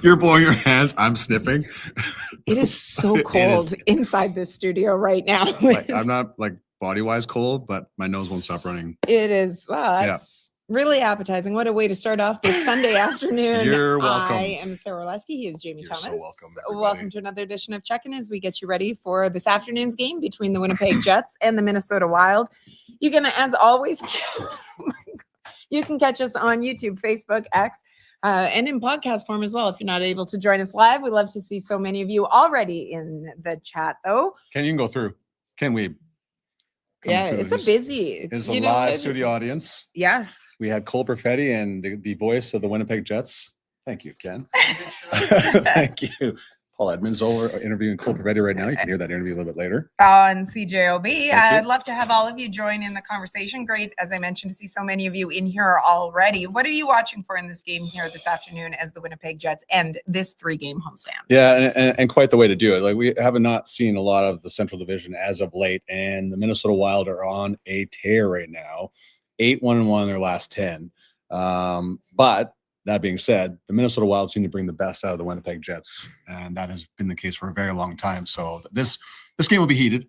You're blowing your hands. I'm sniffing. It is so cold inside this studio right now. Like, I'm not like body-wise cold, but my nose won't stop running. It is. Well, that's really appetizing. What a way to start off this Sunday afternoon. You're welcome. I am Sara Aleski. He is Jamie Thomas. So welcome, everybody. Welcome to another edition of Check-In as we get you ready for this afternoon's game between the Winnipeg Jets and the Minnesota Wild. You can, as always, you can catch us on YouTube, Facebook, X, and in podcast form as well. If you're not able to join us live, we'd love to see so many of you already in the chat, though. Can you go through? Can we? Yeah, it's a busy. It's a live studio audience. Yes. We had Cole Perfetti and the voice of the Winnipeg Jets. Thank you, Ken. Thank you. Paul Edmonds over interviewing Cole Perfetti right now. You can hear that interview a little bit later. On CJOB. I'd love to have all of you join in the conversation. Great, as I mentioned, to see so many of you in here already. What are you watching for in this game here this afternoon as the Winnipeg Jets end this 3-game homestand? Yeah, and quite the way to do it. Like, we have not seen a lot of the Central Division as of late, and the Minnesota Wild are on a tear right now. 8-1-1 in their last 10. But that being said, the Minnesota Wild seem to bring the best out of the Winnipeg Jets, and that has been the case for a very long time. So this game will be heated.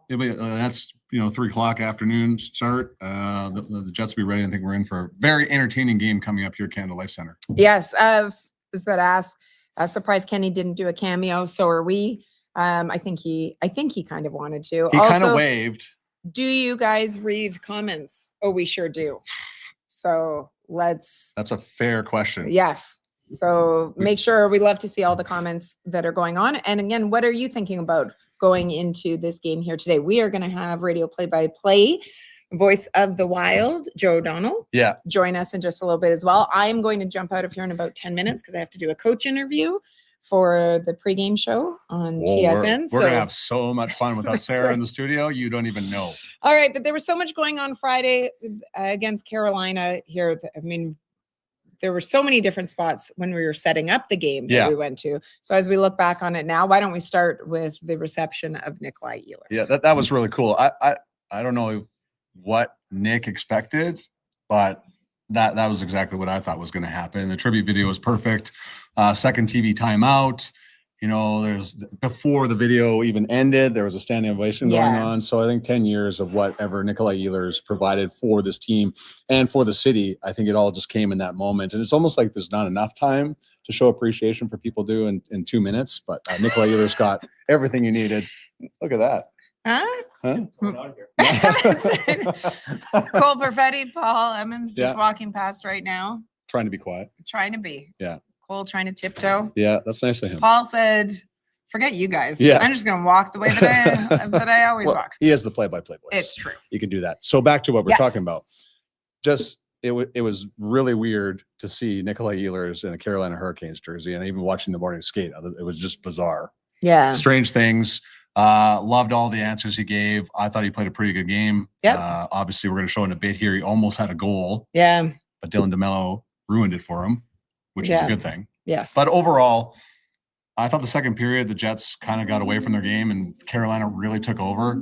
It'll be that's 3:00 afternoon start. The Jets will be ready. I think we're in for a very entertaining game coming up here at Canada Life Center. Yes, was that asked? Surprised Kenny didn't do a cameo. So are we. I think he kind of wanted to. He kind of waved. Do you guys read comments? Oh, we sure do. So that's a fair question. Yes. So make sure, we love to see all the comments that are going on. And again, what are you thinking about going into this game here today? We are going to have radio play-by-play, voice of the Wild, Joe O'Donnell. Yeah. Join us in just a little bit as well. I'm going to jump out of here in about 10 minutes because I have to do a coach interview for the pregame show on TSN. We're going to have so much fun without Sarah in the studio. You don't even know. All right. But there was so much going on Friday against Carolina here. I mean, there were so many different spots when we were setting up the game that we went to. So as we look back on it now, why don't we start with the reception of Nikolaj Ehlers? Yeah, that was really cool. I don't know what Nick expected, but that was exactly what I thought was going to happen. The tribute video was perfect. Second TV timeout. There's before the video even ended, there was a standing ovation going on. So I think 10 years of whatever Nikolaj Ehlers provided for this team and for the city, I think it all just came in that moment. And it's almost like there's not enough time to show appreciation for people do in 2 minutes. But Nikolaj Ehlers got everything you needed. Look at that. Huh? Cole Perfetti, Paul Edmonds just walking past right now. Trying to be quiet. Trying to be. Yeah. Cole trying to tiptoe. Yeah, that's nice of him. Paul said, forget you guys. Yeah. I'm just going to walk the way that I always walk. He has the play-by-play voice. It's true. You can do that. So back to what we're talking about. Just it was really weird to see Nikolaj Ehlers in a Carolina Hurricanes jersey, and even watching the morning skate. It was just bizarre. Yeah. Strange things. Loved all the answers he gave. I thought he played a pretty good game. Yeah. Obviously, we're going to show in a bit here. He almost had a goal. Yeah. But Dylan DeMelo ruined it for him, which is a good thing. Yes. But overall, I thought the second period, the Jets kind of got away from their game and Carolina really took over.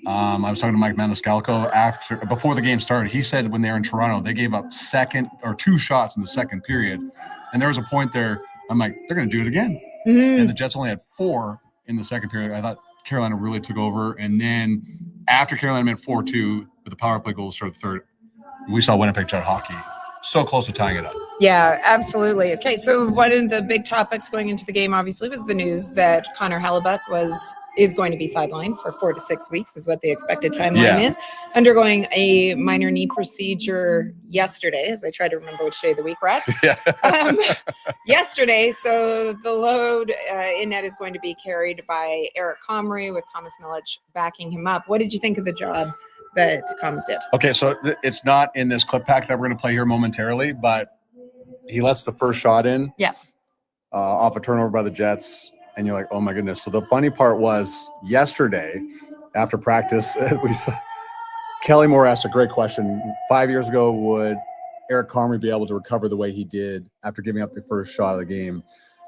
I was talking to Mike Maniscalco before the game started. He said when they were in Toronto, they gave up 2 shots in the second period. And there was a point there, I'm like, they're going to do it again. Mm-hmm. And the Jets only had 4 in the second period. I thought Carolina really took over. And then after Carolina made 4-2 with the power play goal to start the third, we saw Winnipeg Jet hockey so close to tying it up. Yeah, absolutely. Okay, so one of the big topics going into the game obviously was the news that Connor Hellebuyck is going to be sidelined for 4 to 6 weeks is what the expected timeline is, undergoing a minor knee procedure yesterday, as I try to remember which day of the week we're at. Yesterday, so the load in net is going to be carried by Eric Comrie with Thomas Milic backing him up. What did you think of the job that Combs did? Okay, so it's not in this clip pack that we're going to play here momentarily, but he lets the first shot in off a turnover by the Jets, and you're like, oh my goodness. So the funny part was yesterday after practice, we saw Kelly Moore asked a great question. 5 years ago, would Eric Comrie be able to recover the way he did after giving up the first shot of the game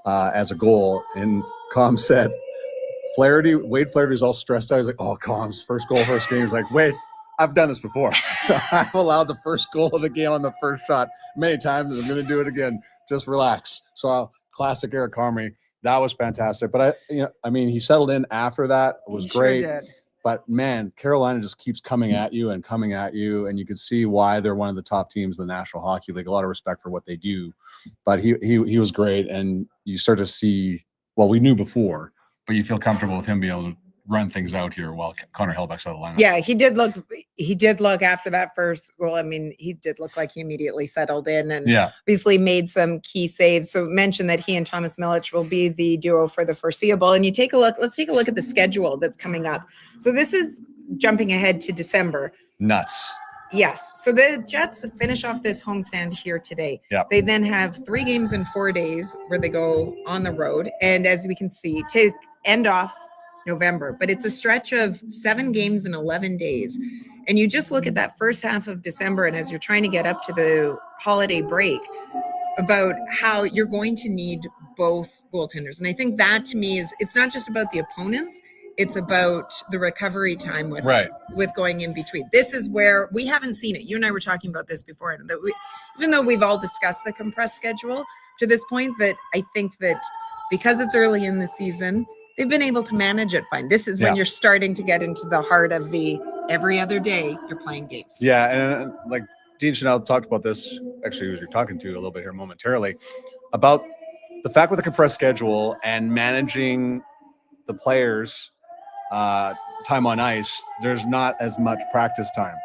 as a goal? And Combs said, Wade Flaherty's all stressed out. He's like, oh, Combs, first goal, first game. He's like, wait, I've done this before. I've allowed the first goal of the game on the first shot many times, and I'm going to do it again. Just relax. So classic Eric Comrie. That was fantastic. But he settled in after that. It was great. Sure did. But man, Carolina just keeps coming at you, and you can see why they're one of the top teams in the National Hockey League. A lot of respect for what they do. But he was great, and you start to see. Well, we knew before, but you feel comfortable with him being able to run things out here while Connor Hellebuyck's out of the lineup. Yeah, he did look after that first goal. I mean, he did look like he immediately settled in and obviously made some key saves. So mention that he and Thomas Milic will be the duo for the foreseeable. And let's take a look at the schedule that's coming up. So this is jumping ahead to December. Nuts. Yes. So the Jets finish off this homestand here today. Yep. They then have 3 games in 4 days where they go on the road. And as we can see, to end off November, but it's a stretch of 7 games in 11 days. And you just look at that first half of December, and as you're trying to get up to the holiday break, about how you're going to need both goaltenders. And I think that to me it's not just about the opponents, it's about the recovery time with going in between. This is where we haven't seen it. You and I were talking about this before, that even though we've all discussed the compressed schedule to this point, that I think that because it's early in the season, they've been able to manage it fine. This is when you're starting to get into the heart of the every other day you're playing games. Yeah, and like Dean Chanel talked about this, actually, who you're talking to a little bit here momentarily, about the fact with the compressed schedule and managing the players' time on ice, there's not as much practice time.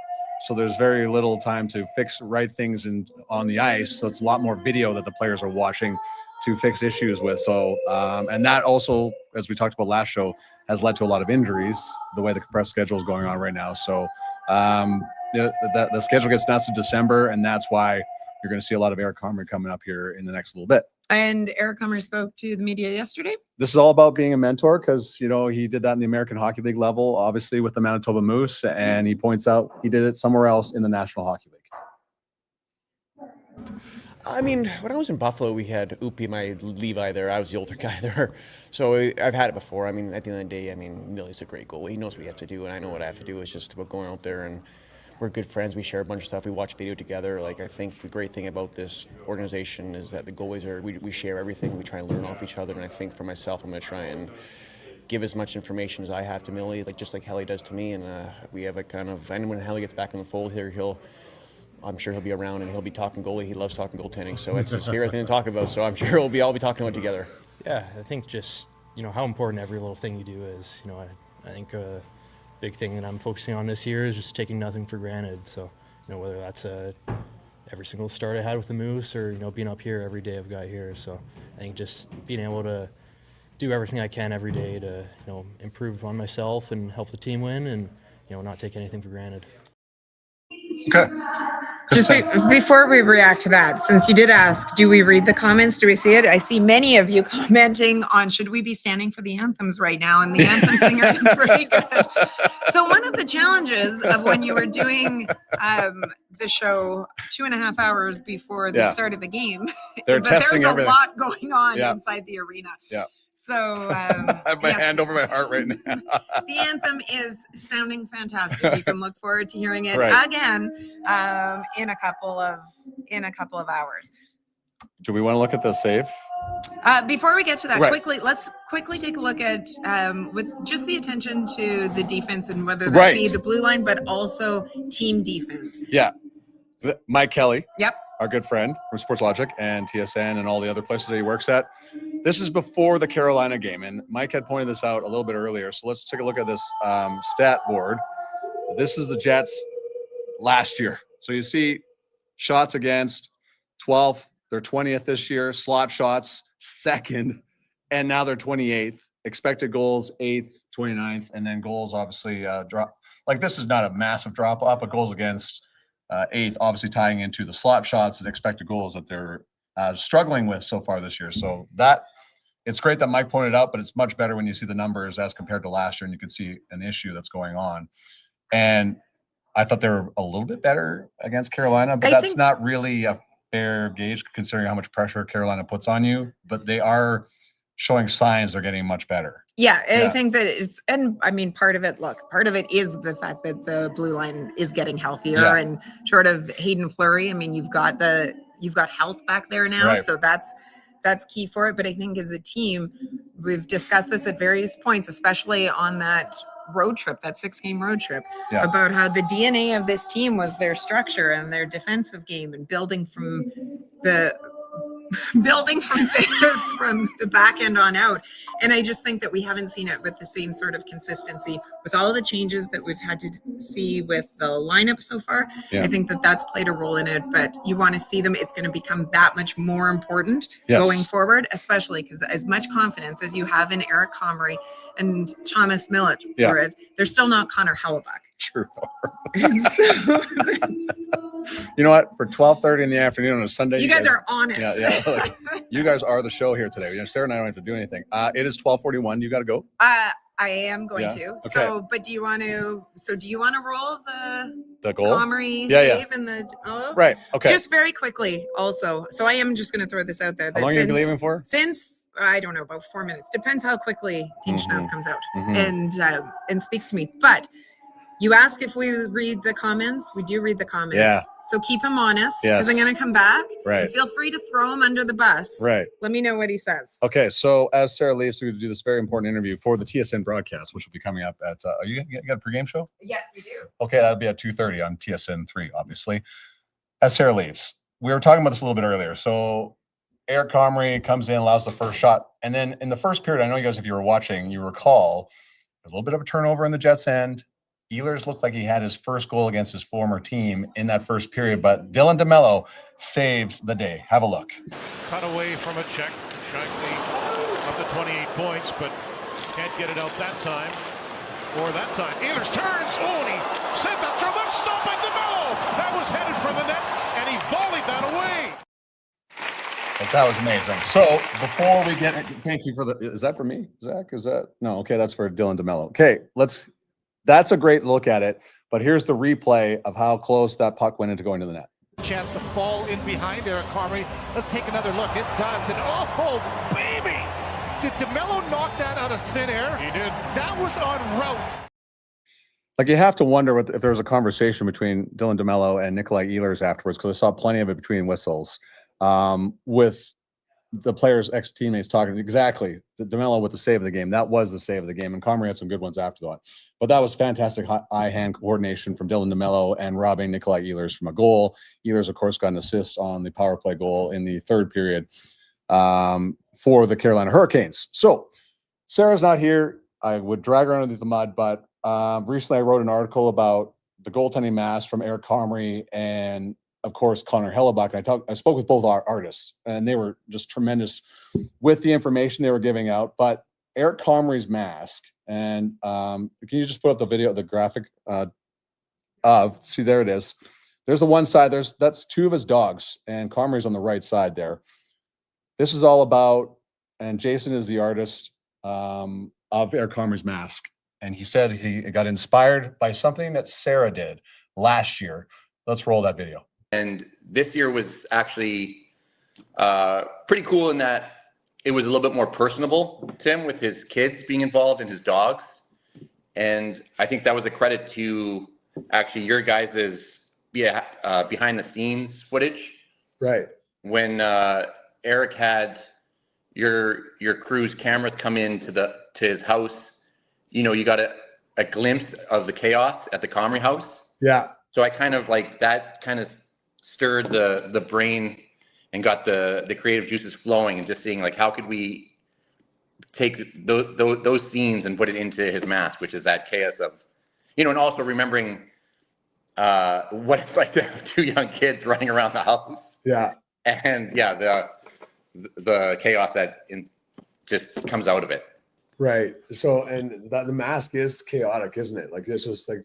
So there's very little time to fix right things on the ice. So it's a lot more video that the players are watching to fix issues with. So, and that also, as we talked about last show, has led to a lot of injuries, the way the compressed schedule is going on right now. So the schedule gets nuts in December, and that's why you're going to see a lot of Eric Comrie coming up here in the next little bit. And Eric Comrie spoke to the media yesterday. This is all about being a mentor because, he did that in the American Hockey League level, obviously with the Manitoba Moose, and he points out he did it somewhere else in the National Hockey League. I mean, when I was in Buffalo, we had Upi, my Levi there. I was the older guy there. So I've had it before. I mean, at the end of the day, Millie's a great goalie. He knows what he has to do, and I know what I have to do. It's just about going out there, and we're good friends. We share a bunch of stuff. We watch video together. Like, I think the great thing about this organization is that the goalies we share everything. We try and learn off each other, and I think for myself, I'm going to try and give as much information as I have to Millie, just like Helly does to me. And we have a kind of, and when Helly gets back in the fold here, I'm sure he'll be around and he'll be talking goalie. He loves talking goaltending, so it's his favorite thing to talk about. So I'm sure we'll all be talking about it together. Yeah, I think just how important every little thing you do is. I think a big thing that I'm focusing on this year is just taking nothing for granted. So whether that's every single start I had with the Moose or being up here every day I've got here. So I think just being able to do everything I can every day to improve on myself and help the team win, and not take anything for granted. Okay. Just before we react to that, since you did ask, do we read the comments? Do we see it? I see many of you commenting on, should we be standing for the anthems right now? And the anthem singer is very good. So one of the challenges of when you were doing the show 2.5 hours before the start of the game is that there's a lot going on inside the arena. Yeah. So I have my hand over my heart right now. The anthem is sounding fantastic. You can look forward to hearing it again in a couple of hours. Do we want to look at the save? Before we get to that, let's quickly take a look at with just the attention to the defense and whether that be the blue line, but also team defense. Yeah. Mike Kelly. Yep. Our good friend from Sports Logic and TSN and all the other places that he works at. This is before the Carolina game, and Mike had pointed this out a little bit earlier. So let's take a look at this stat board. This is the Jets last year. So you see shots against 12th, they're 20th this year, slot shots 2nd, and now they're 28th. Expected goals 8th, 29th, and then goals obviously drop. Like, this is not a massive drop off, but goals against 8th, obviously tying into the slot shots and expected goals that they're struggling with so far this year. So that it's great that Mike pointed out, but it's much better when you see the numbers as compared to last year, and you can see an issue that's going on. And I thought they were a little bit better against Carolina, but that's not really a fair gauge considering how much pressure Carolina puts on you. But they are showing signs they're getting much better. Yeah, I think that it's, and I mean, part of it is the fact that the blue line is getting healthier and short of Hayden Fleury. I mean, you've got health back there now. So that's key for it. But I think as a team, we've discussed this at various points, especially on that road trip, that 6-game road trip, about how the DNA of this team was their structure and their defensive game and building from the from the back end on out. And I just think that we haven't seen it with the same sort of consistency with all the changes that we've had to see with the lineup so far. I think that that's played a role in it, but you want to see them. It's going to become that much more important going forward, especially because as much confidence as you have in Eric Comrie and Thomas Millett for it, they're still not Connor Hellebuyck. True. So you know what? For 12:30 in the afternoon on a Sunday, you guys are on it. Yeah. You guys are the show here today. Sarah and I don't have to do anything. It is 12:41. You got to go. I am going to. Okay. So, but do you want to? So, do you want to roll the goal? Comrie save and the right? Okay. Just very quickly, also. So, I am just going to throw this out there. How long are you leaving for? Since I don't know, about 4 minutes. Depends how quickly Dean Schnauf comes out and speaks to me. But you ask if we read the comments. We do read the comments. Yeah. So keep him honest because I'm going to come back. Right. And feel free to throw him under the bus. Right. Let me know what he says. Okay. So as Sarah leaves, we're going to do this very important interview for the TSN broadcast, which will be coming up at. You got a pregame show? Yes, we do. Okay, that'll be at 2:30 on TSN 3, obviously. As Sarah leaves, we were talking about this a little bit earlier. So Eric Comrie comes in, allows the first shot, and then in the first period, I know you guys, if you were watching, you recall there's a little bit of a turnover in the Jets' end. Ehlers looked like he had his first goal against his former team in that first period, but Dylan DeMelo saves the day. Have a look. Cut away from a check, up to 28 points, but can't get it out that time. Or that time. Ehlers turns. Oh, and he sent that throw. That's stopped by DeMelo. That was headed for the net, and he volleyed that away. But that was amazing. So before we get, thank you for is that for me, Zach? Is that, no, okay, that's for Dylan DeMelo. Okay, that's a great look at it, but here's the replay of how close that puck went into going to the net. Chance to fall in behind Eric Comrie. Let's take another look. It does, and oh, baby! Did DeMelo knock that out of thin air? He did. That was on route. Like, you have to wonder if there was a conversation between Dylan DeMelo and Nikolaj Ehlers afterwards, because I saw plenty of it between whistles, with the players' ex-teammates talking exactly. DeMelo with the save of the game. That was the save of the game, and Comrie had some good ones after that. But that was fantastic eye-hand coordination from Dylan DeMelo and robbing Nikolaj Ehlers from a goal. Ehlers, of course, got an assist on the power play goal in the third period for the Carolina Hurricanes. So Sarah's not here. I would drag her underneath the mud, but recently I wrote an article about the goaltending mask from Eric Comrie and, of course, Connor Hellebuyck. And I spoke with both our artists, and they were just tremendous with the information they were giving out. But Eric Comrie's mask, and can you just put up the video, the graphic see, there it is. There's the one side. That's two of his dogs, and Comrie's on the right side there. This is all about, and Jason is the artist of Eric Comrie's mask. And he said he got inspired by something that Sarah did last year. Let's roll that video. And this year was actually pretty cool in that it was a little bit more personable to him, with his kids being involved and his dogs. And I think that was a credit to actually your guys' behind the scenes footage. Right. When Eric had your crew's cameras come in to his house, you know, you got a glimpse of the chaos at the Comrie house. Yeah. So I kind of like that kind of stirred the brain and got the creative juices flowing, and just seeing like, how could we take those scenes and put it into his mask, which is that chaos of, you know, and also remembering what it's like to have two young kids running around the house. Yeah. And yeah, the chaos that just comes out of it. Right. So, and that the mask is chaotic, isn't it? Like, this is like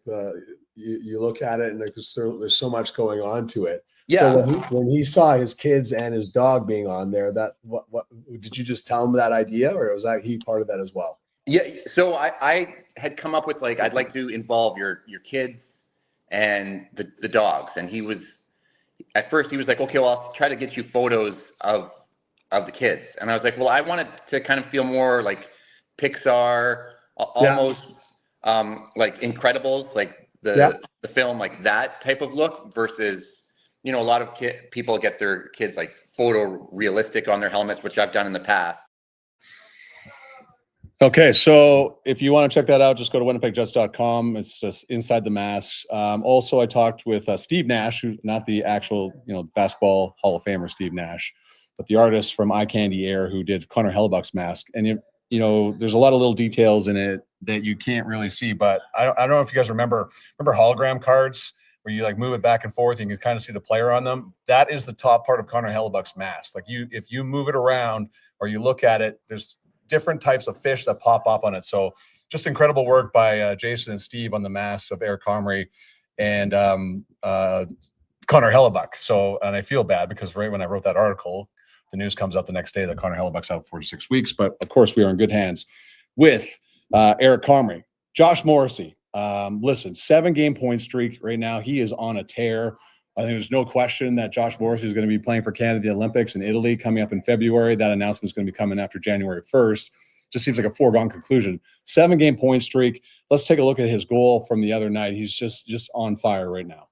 you look at it and like there's so much going on to it. Yeah. So when he saw his kids and his dog being on there, what did you just tell him that idea, or was he part of that as well? Yeah. So I had come up with, like, I'd like to involve your kids and the dogs. And at first he was like, okay, well, I'll try to get you photos of the kids. And I was like, well, I wanted to kind of feel more like Pixar, almost like Incredibles, like the film, like that type of look, versus a lot of people get their kids like photorealistic on their helmets, which I've done in the past. Okay, so if you want to check that out, just go to winnipegjets.com. It's just inside the masks. Also, I talked with Steve Nash, who's not the actual, basketball Hall of Famer Steve Nash, but the artist from Eye Candy Air who did Connor Hellebuyck's mask. And there's a lot of little details in it that you can't really see. But I don't know if you guys remember hologram cards where you like move it back and forth and you can kind of see the player on them. That is the top part of Connor Hellebuyck's mask. Like if you move it around or you look at it, there's different types of fish that pop up on it. So just incredible work by Jason and Steve on the masks of Eric Comrie and Connor Hellebuyck. So, and I feel bad because right when I wrote that article, the news comes out the next day that Connor Hellebuyck's out 4 to 6 weeks. But of course, we are in good hands with Eric Comrie. Josh Morrissey, listen, 7-game point streak right now. He is on a tear. I think there's no question that Josh Morrissey is going to be playing for Canada, the Olympics in Italy coming up in February. That announcement is going to be coming after January 1st. Just seems like a foregone conclusion. 7-game point streak. Let's take a look at his goal from the other night. He's just on fire right now.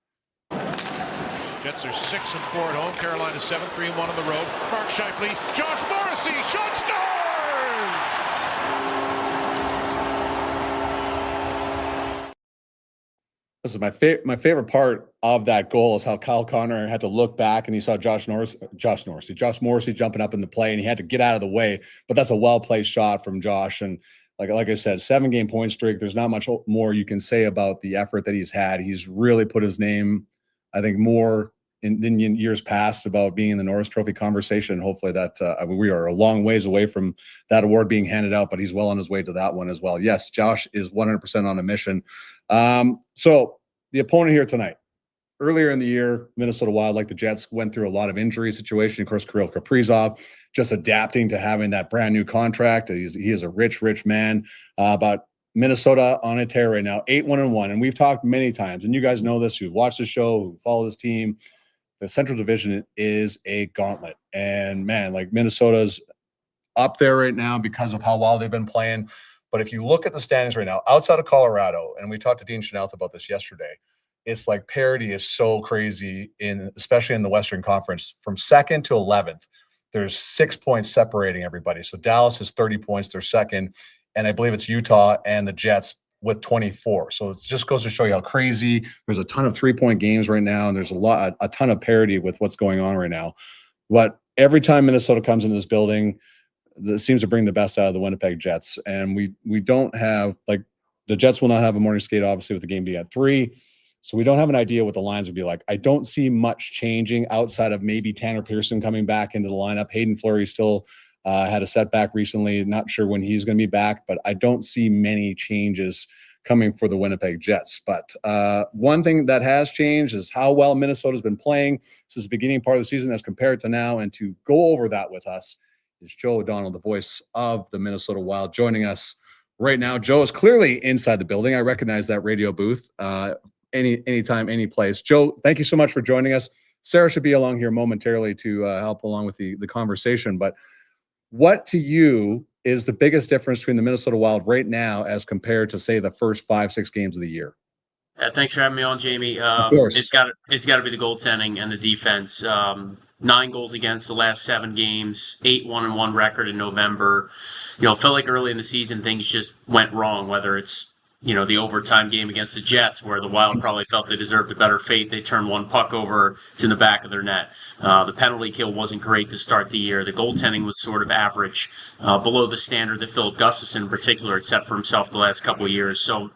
Jets are 6-4 at home. Carolina 7-3-1 on the road. Mark Scheifele, Josh Morrissey, shot scores! This is my favorite part of that goal is how Kyle Connor had to look back and he saw Josh Morrissey jumping up in the play and he had to get out of the way. But that's a well-placed shot from Josh. And like I said, 7-game point streak. There's not much more you can say about the effort that he's had. He's really put his name, I think, more than in years past about being in the Norris Trophy conversation. Hopefully that we are a long ways away from that award being handed out, but he's well on his way to that one as well. Yes, Josh is 100% on a mission. So the opponent here tonight, earlier in the year, Minnesota Wild, like the Jets, went through a lot of injury situation. Of course, Kirill Kaprizov just adapting to having that brand new contract. He is a rich man. But Minnesota on a tear right now, 8-1-1. And we've talked many times, and you guys know this, who've watched the show, who follow this team. The Central Division is a gauntlet. And man, like Minnesota's up there right now because of how well they've been playing. But if you look at the standings right now, outside of Colorado, and we talked to Dean Chenault about this yesterday, it's like parity is so crazy, especially in the Western Conference. From 2nd to 11th, there's 6 points separating everybody. So Dallas is 30 points, they're second. And I believe it's Utah and the Jets with 24. So it just goes to show you how crazy. There's a ton of 3-point games right now, and there's a ton of parity with what's going on right now. But every time Minnesota comes into this building, that seems to bring the best out of the Winnipeg Jets. And we don't have, like, the Jets will not have a morning skate, obviously, with the game being at 3. So we don't have an idea what the lines would be like. I don't see much changing outside of maybe Tanner Pearson coming back into the lineup. Hayden Fleury still had a setback recently. Not sure when he's going to be back, but I don't see many changes coming for the Winnipeg Jets. But one thing that has changed is how well Minnesota's been playing since the beginning part of the season as compared to now. And to go over that with us is Joe O'Donnell, the voice of the Minnesota Wild, joining us right now. Joe is clearly inside the building. I recognize that radio booth anytime, any place. Joe, thank you so much for joining us. Sara should be along here momentarily to help along with the conversation. But what to you is the biggest difference between the Minnesota Wild right now as compared to, say, the first 5-6 games of the year? Thanks for having me on, Jamie. Of course. It's got to be the goaltending and the defense. 9 goals against the last 7 games, 8-1-1 record in November. Felt like early in the season things just went wrong, whether it's the overtime game against the Jets where the Wild probably felt they deserved a better fate. They turned one puck over to the back of their net. The penalty kill wasn't great to start the year. The goaltending was sort of average, below the standard that Philip Gustafson in particular had set for himself the last couple of years. So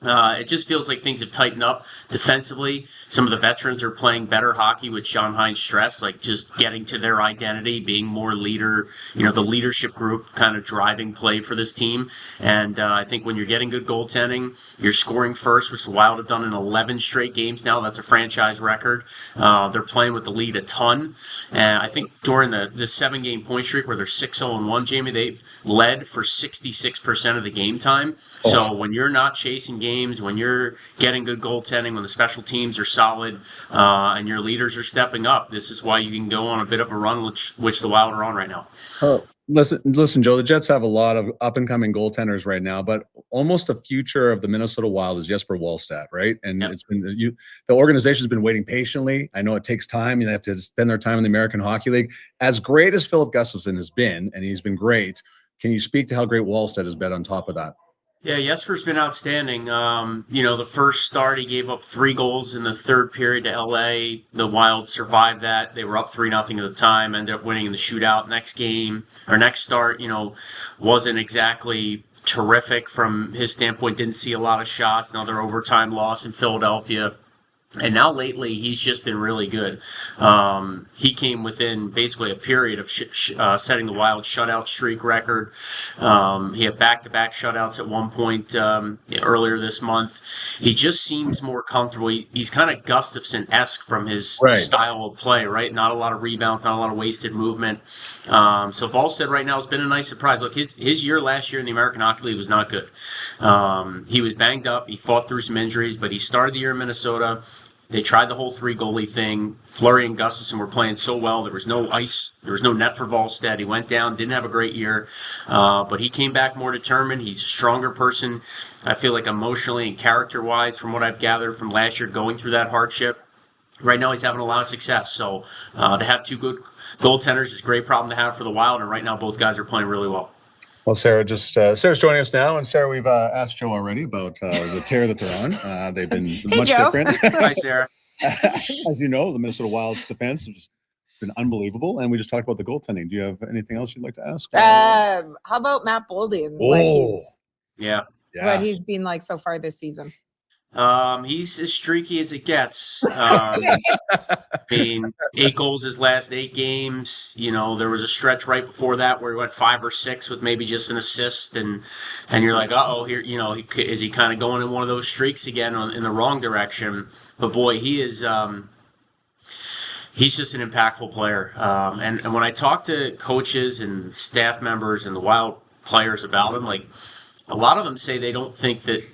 it just feels like things have tightened up defensively. Some of the veterans are playing better hockey with Sean Hines stress, like just getting to their identity, being more leader, the leadership group kind of driving play for this team. And I think when you're getting good goaltending, you're scoring first, which the Wild have done in 11 straight games now. That's a franchise record. They're playing with the lead a ton. And I think during the 7-game point streak where they're 6-0-1, Jamie, they've led for 66% of the game time. So when you're not chasing games, when you're getting good goaltending, when the special teams are solid, and your leaders are stepping up, this is why you can go on a bit of a run, which the Wild are on right now. Listen, Joe, the Jets have a lot of up-and-coming goaltenders right now, but almost the future of the Minnesota Wild is Jesper Wallstedt, right? And It's been the organization's been waiting patiently. I know it takes time. They have to spend their time in the American Hockey League. As great as Philip Gustafsson has been, and he's been great, can you speak to how great Wallstedt has been on top of that? Yeah, Jesper's been outstanding. The first start, he gave up 3 goals in the third period to LA. The Wild survived that. They were up 3-0 at the time, ended up winning in the shootout. Next start, wasn't exactly terrific from his standpoint. Didn't see a lot of shots. Another overtime loss in Philadelphia. And now lately, he's just been really good. He came within basically a period of setting the Wild shutout streak record. He had back-to-back shutouts at one point earlier this month. He just seems more comfortable. He's kind of Gustafsson-esque from his style of play, right? Not a lot of rebounds, not a lot of wasted movement. So Wallstedt right now has been a nice surprise. Look, his year last year in the American Hockey League was not good. He was banged up. He fought through some injuries, but he started the year in Minnesota. They tried the whole 3-goalie thing. Fleury and Gustafsson were playing so well. There was no ice. There was no net for Wallstedt. He went down, didn't have a great year. But he came back more determined. He's a stronger person, I feel like, emotionally and character-wise, from what I've gathered from last year going through that hardship. Right now he's having a lot of success. So to have 2 good goaltenders is a great problem to have for the Wild. And right now both guys are playing really well. Well, Sarah's joining us now, and Sarah, we've asked Joe already about the tear that they're on. They've been much different. Hi, Sarah. As you know, the Minnesota Wild's defense has been unbelievable, and we just talked about the goaltending. Do you have anything else you'd like to ask? How about Matt Boldy and what he's been like so far this season? He's as streaky as it gets. 8 goals his last 8 games. There was a stretch right before that where he went 5 or 6 with maybe just an assist, and you're like, here, is he kind of going in one of those streaks again in the wrong direction? But boy, he is. He's just an impactful player. And when I talk to coaches and staff members and the Wild players about him, like a lot of them say they don't think that.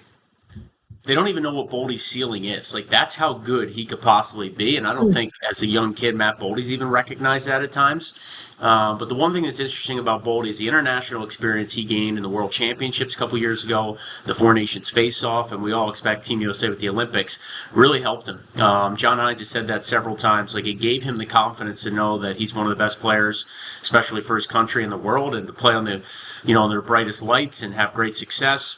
They don't even know what Boldy's ceiling is. Like, that's how good he could possibly be. And I don't think, as a young kid, Matt Boldy's even recognized that at times. But the one thing that's interesting about Boldy is the international experience he gained in the World Championships a couple years ago, the Four Nations face-off, and we all expect Team USA with the Olympics, really helped him. John Hines has said that several times. Like, it gave him the confidence to know that he's one of the best players, especially for his country and the world, and to play on the, on their brightest lights and have great success.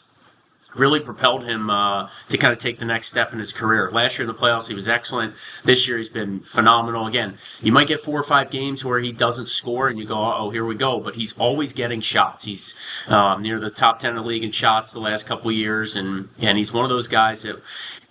Really propelled him to kind of take the next step in his career. Last year in the playoffs, he was excellent. This year, he's been phenomenal. Again, you might get 4 or 5 games where he doesn't score, and you go, here we go. But he's always getting shots. He's near the top 10 in the league in shots the last couple of years, and he's one of those guys that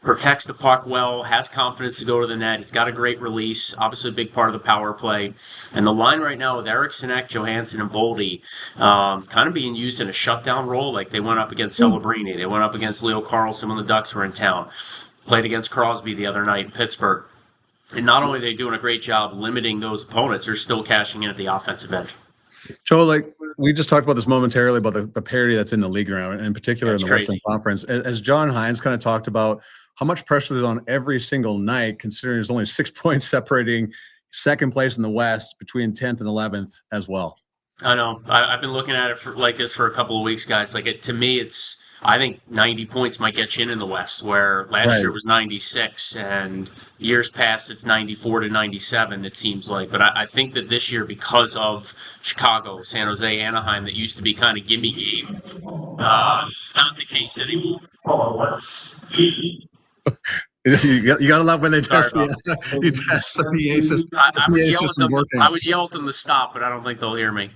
protects the puck well, has confidence to go to the net. He's got a great release, obviously a big part of the power play. And the line right now with Eriksson, Johansson, and Boldy kind of being used in a shutdown role. Like they went up against Celebrini. They went up against Leo Carlsson when the Ducks were in town. Played against Crosby the other night in Pittsburgh. And not only are they doing a great job limiting those opponents, they're still cashing in at the offensive end. Joe, like we just talked about this momentarily about the parity that's in the league now, and in particular in the Western Conference. As John Hines kind of talked about, how much pressure is on every single night, considering there's only 6 points separating second place in the West between 10th and 11th as well. I know. I've been looking at it like this for a couple of weeks, guys. Like to me, I think 90 points might get you in the West, where last year it was 96, and years past it's 94 to 97, it seems like. But I think that this year, because of Chicago, San Jose, Anaheim, that used to be kind of gimme game, it's not the case anymore. You gotta love when they test the PA system. I would yell at them to stop, but I don't think they'll hear me.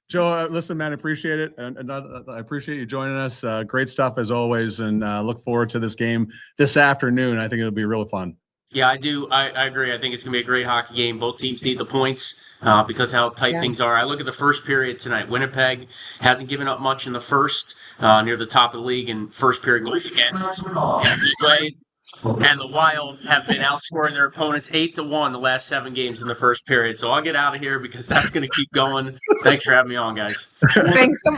Joe, listen, man, appreciate it, and I appreciate you joining us. Great stuff as always, and look forward to this game this afternoon. I think it'll be real fun. Yeah, I do. I agree. I think it's going to be a great hockey game. Both teams need the points because of how tight things are. I look at the first period tonight. Winnipeg hasn't given up much in the first, near the top of the league in first period goals against. And the Wild have been outscoring their opponents 8-1 the last 7 games in the first period. So I'll get out of here because that's going to keep going. Thanks for having me on, guys. Thanks so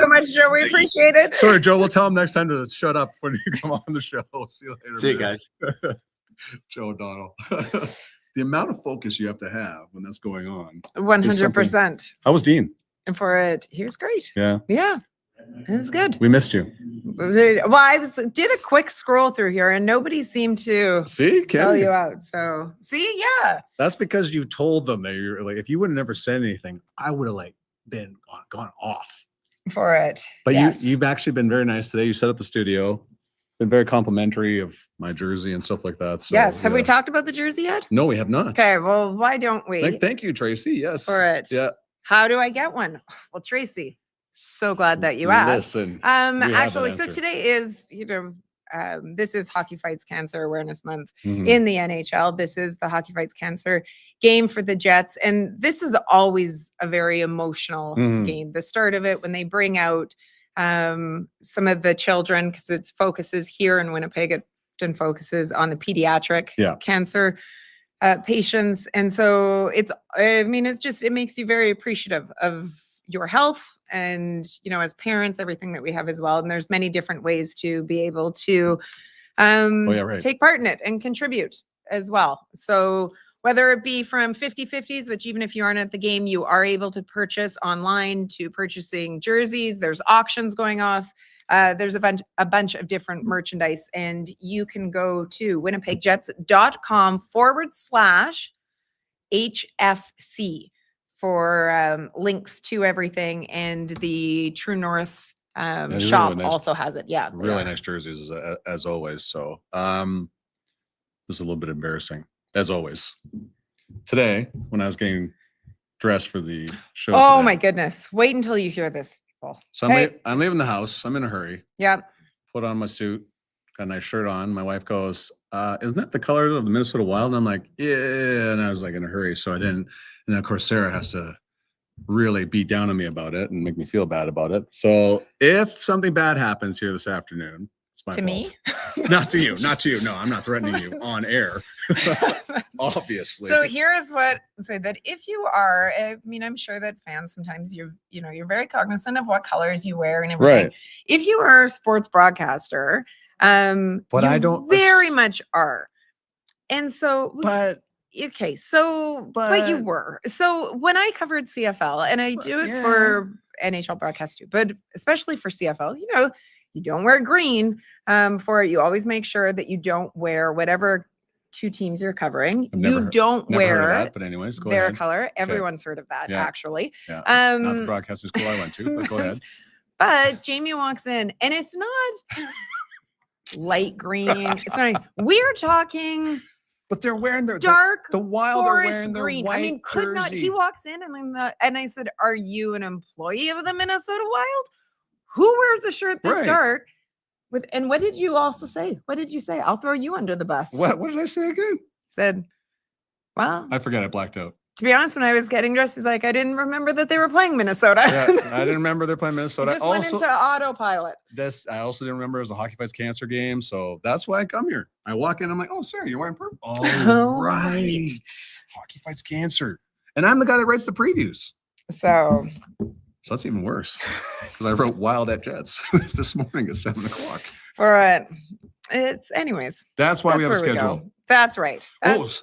much, Joe. We appreciate it. Sorry, Joe. We'll tell him next time to shut up when you come on the show. See you later. See you guys. Joe O'Donnell. the amount of focus you have to have when that's going on. 100%. How was Dean? And for it, he was great. Yeah. Yeah. It was good. We missed you. Well, I did a quick scroll through here and nobody seemed to tell you out. So see, yeah. That's because you told them that you're like, if you would have never said anything, I would have like been gone off for it. But yes. you've actually been very nice today. You set up the studio, been very complimentary of my jersey and stuff like that. So, yes. Have we talked about the jersey yet? No, we have not. Okay. Well, why don't we? Thank you, Tracy. Yes. For it. Yeah. How do I get one? Well, Tracy, so glad that you asked. Listen, actually, so today is, this is Hockey Fights Cancer Awareness Month in the NHL. This is the Hockey Fights Cancer game for the Jets. And this is always a very emotional game. The start of it, when they bring out some of the children, because it focuses here in Winnipeg, it often focuses on the pediatric cancer patients. And so it makes you very appreciative of your health and, as parents, everything that we have as well. And there's many different ways to be able to take part in it and contribute as well. So whether it be from 50/50s, which even if you aren't at the game, you are able to purchase online, to purchasing jerseys, there's auctions going off. There's a bunch of different merchandise, and you can go to winnipegjets.com/HFC for links to everything. And the True North shop really also has it. Yeah. Really nice jerseys as always. So this is a little bit embarrassing as always. Today, when I was getting dressed for the show. Oh my goodness. Wait until you hear this. So I'm leaving the house. I'm in a hurry. Yep. Put on my suit, got a nice shirt on. My wife goes, isn't that the color of the Minnesota Wild? And I'm like, yeah. And I was like in a hurry. So I didn't. And then of course, Sarah has to really beat down on me about it and make me feel bad about it. So if something bad happens here this afternoon, it's my fault. Me? Not to you. Not to you. No, I'm not threatening you on air. Obviously. So here is what say that if you are, I'm sure that fans sometimes you're very cognizant of what colors you wear and everything. Right. If you are a sports broadcaster, but I don't very much are. And so but you were. So when I covered CFL, and I do it for NHL broadcast too, but especially for CFL, you don't wear green for it. You always make sure that you don't wear whatever two teams you're covering. You don't wear that, but anyways, go their ahead. Color. Everyone's heard of that, actually. Yeah. Not the broadcasting school I went to, but go ahead. But Jamie walks in, and it's not light green. It's not. We're talking. But they're wearing their dark, the Wild are wearing their green. white could not. He walks in, and I said, "Are you an employee of the Minnesota Wild? Who wears a shirt this dark?" And what did you also say? What did you say? I'll throw you under the bus. What did I say again? Said, well, I forget. I blacked out. To be honest, when I was getting dressed, he's like, I didn't remember that they were playing Minnesota. Yeah, I didn't remember they're playing Minnesota. Just went into autopilot. I also didn't remember it was a Hockey Fights Cancer game, so that's why I come here. I walk in, I'm like, oh, Sarah, you're wearing purple. Oh, right. Hockey Fights Cancer. And I'm the guy that writes the previews. So that's even worse, because I wrote Wild at Jets this morning at 7:00. For it. It's anyways. That's why we have a schedule. That's right.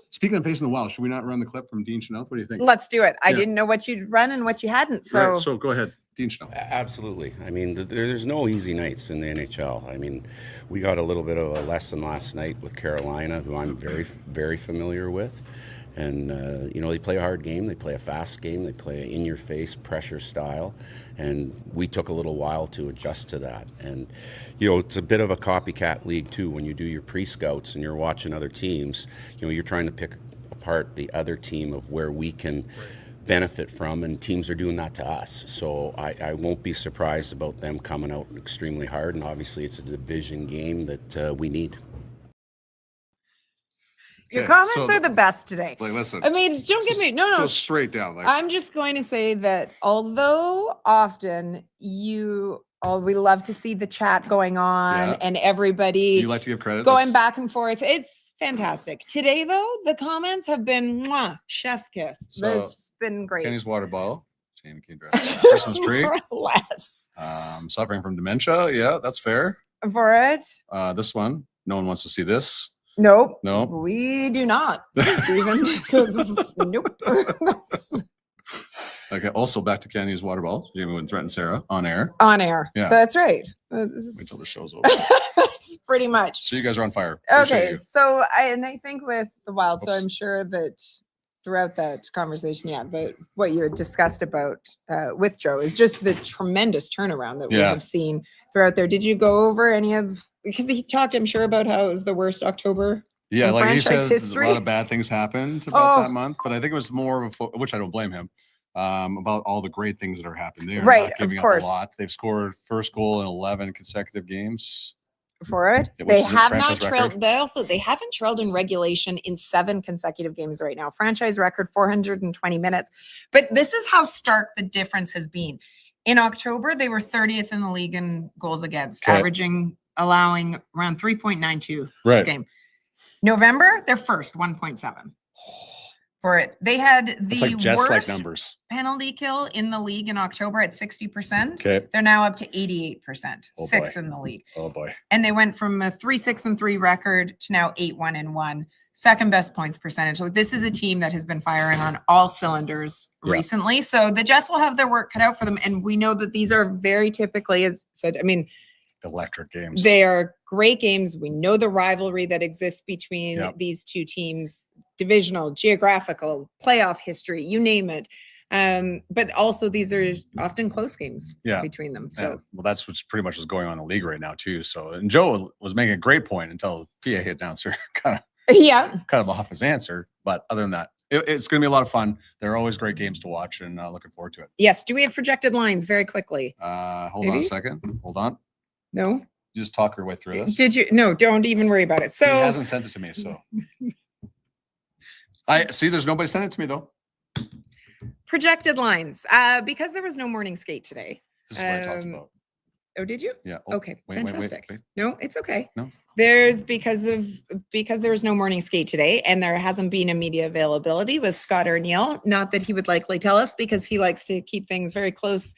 Speaking of facing the Wild, should we not run the clip from Dean Chanel? What do you think? Let's do it. I didn't know what you'd run and what you hadn't. So, so go ahead, Dean Chanel. Absolutely. I mean, there's no easy nights in the NHL. I mean, we got a little bit of a lesson last night with Carolina, who I'm very, very familiar with. And, they play a hard game. They play a fast game. They play an in-your-face pressure style. And we took a little while to adjust to that. And, it's a bit of a copycat league, too. When you do your pre-scouts and you're watching other teams, you're trying to pick apart the other team of where we can benefit from. And teams are doing that to us. So I won't be surprised about them coming out extremely hard. And obviously it's a division game that we need. Your comments are the best today. Like, listen. I mean, don't get me. No. Go straight down. I'm just going to say that although often we love to see the chat going on and everybody you like to give credit going back and forth. It's fantastic. Today, though, the comments have been chef's kiss. So, it's been great. Kenny's water bottle. Jamie King dress. Christmas tree. More or less. Suffering from dementia. Yeah, that's fair. For it. This one. No one wants to see this. Nope. No. We do not, Stephen. Nope. Okay. Also, back to Kenny's water ball. Jamie wouldn't threaten Sarah on air. On air. Yeah. That's right. Wait till the show's over. That's pretty much. So you guys are on fire. Appreciate Okay. you. So I think with the Wild, so Oops. I'm sure that throughout that conversation, but what you had discussed about with Joe is just the tremendous turnaround that we have seen throughout there. Did you go over any of, because he talked, I'm sure, about how it was the worst October in like he franchise said, history. a lot of bad things happened about that month, but I think it was more of which I don't blame him, about all the great things that are happening there. Right, not giving of course. up a lot. They've scored first goal in 11 consecutive games. For it, which they is a have not franchise record. trailed. They haven't trailed in regulation in 7 consecutive games right now. Franchise record 420 minutes. But this is how stark the difference has been. In October, they were 30th in the league in goals against, allowing around 3.92 this game. November, they're first, 1.7. For it, they had the worst numbers. penalty kill in the league in October at 60%. Okay. They're now up to 88%, sixth in the league. Oh boy. And they went from a 3-6-3 record to now 8-1-1, second best points percentage. Like, this is a team that has been firing on all cylinders recently. So the Jets will have their work cut out for them. And we know that these are very typically, as said, electric games. They are great games. We know the rivalry that exists between these two teams, divisional, geographical, playoff history, you name it. But also these are often close games between them. So well, that's what's pretty much is going on in the league right now too. So, and Joe was making a great point until PA hit announcer kind of off his answer. But other than that, it's going to be a lot of fun. There are always great games to watch, and looking forward to it. Yes. Do we have projected lines very quickly? Hold on a second. Hold on. No. You just talk your way through this. Did you? No, don't even worry about it. So he hasn't sent it to me. So I see. There's nobody sent it to me though. Projected lines, because there was no morning skate today. This is what I talked about. Oh, did you? Yeah. Okay. Fantastic. Wait. No, it's okay. No. There's because there was no morning skate today, and there hasn't been a media availability with Scott O'Neill. Not that he would likely tell us, because he likes to keep things very close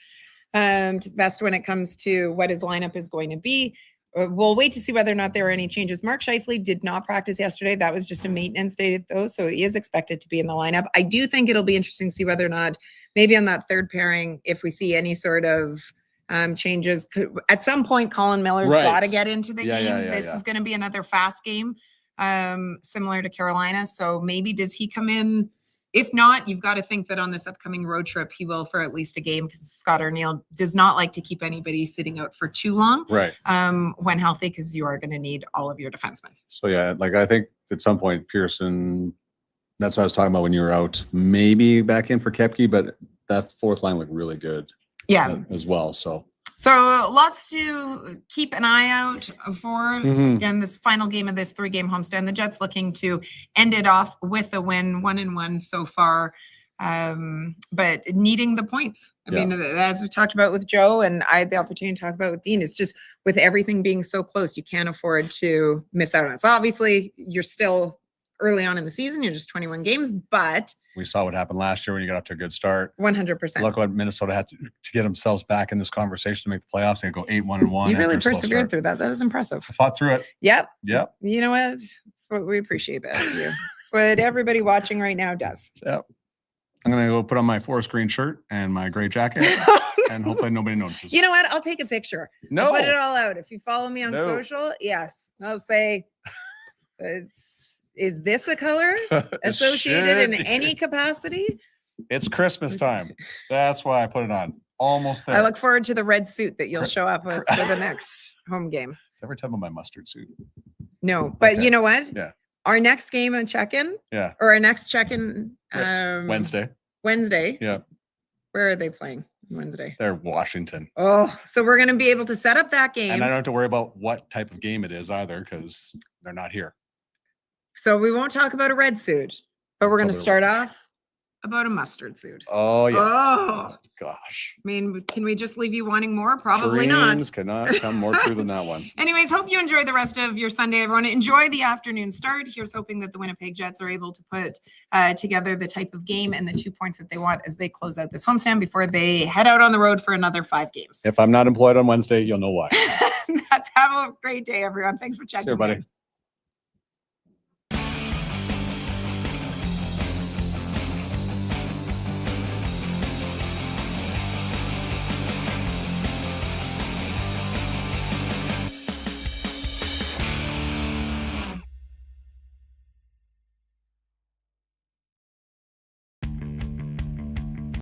to the vest when it comes to what his lineup is going to be. We'll wait to see whether or not there are any changes. Mark Scheifele did not practice yesterday. That was just a maintenance day, though, so he is expected to be in the lineup. I do think it'll be interesting to see whether or not maybe on that third pairing, if we see any sort of changes. At some point, Colin Miller's got to get into the game. This is going to be another fast game, similar to Carolina. So maybe does he come in? If not, you've got to think that on this upcoming road trip, he will for at least a game, because Scott O'Neill does not like to keep anybody sitting out for too long when healthy, because you are going to need all of your defensemen. So, I think at some point, Pearson, that's what I was talking about when you were out, maybe back in for Koepke, but that fourth line looked really good as well. So lots to keep an eye out for. Again, this final game of this 3-game homestand. The Jets looking to end it off with a win, 1-1 so far, but needing the points. I mean, as we talked about with Joe, and I had the opportunity to talk about with Dean, it's just with everything being so close, you can't afford to miss out on it. So obviously, you're still early on in the season. You're just 21 games, but we saw what happened last year when you got off to a good start. 100%. Look what Minnesota had to get themselves back in this conversation to make the playoffs. They go 8-1-1. You really persevered through that. That was impressive. I fought through it. Yep. You know what? It's what we appreciate about you. It's what everybody watching right now does. Yep. I'm going to go put on my forest green shirt and my gray jacket and hopefully nobody notices. You know what? I'll take a picture. No. I'll put it all out. If you follow me on social, yes. I'll say is this a color associated in any capacity? It's Christmas time. That's why I put it on. Almost there. I look forward to the red suit that you'll show up with for the next home game. It's every time on my mustard suit. No, but you know what? Yeah. Our next game and check-in. Yeah. Or our next check-in. Wednesday. Yeah. Where are they playing Wednesday? They're Washington. Oh, so we're going to be able to set up that game. And I don't have to worry about what type of game it is either, because they're not here. So we won't talk about a red suit, but we're going to start off about a mustard suit. Oh, yeah. Oh, gosh. I mean, can we just leave you wanting more? Probably Dreams not. Cannot come more true than that one. Anyways, hope you enjoy the rest of your Sunday, everyone. Enjoy the afternoon start. Here's hoping that the Winnipeg Jets are able to put together the type of game and the 2 points that they want as they close out this homestand before they head out on the road for another 5 games. If I'm not employed on Wednesday, you'll know why. Have a great day, everyone. Thanks for checking in. See you, buddy.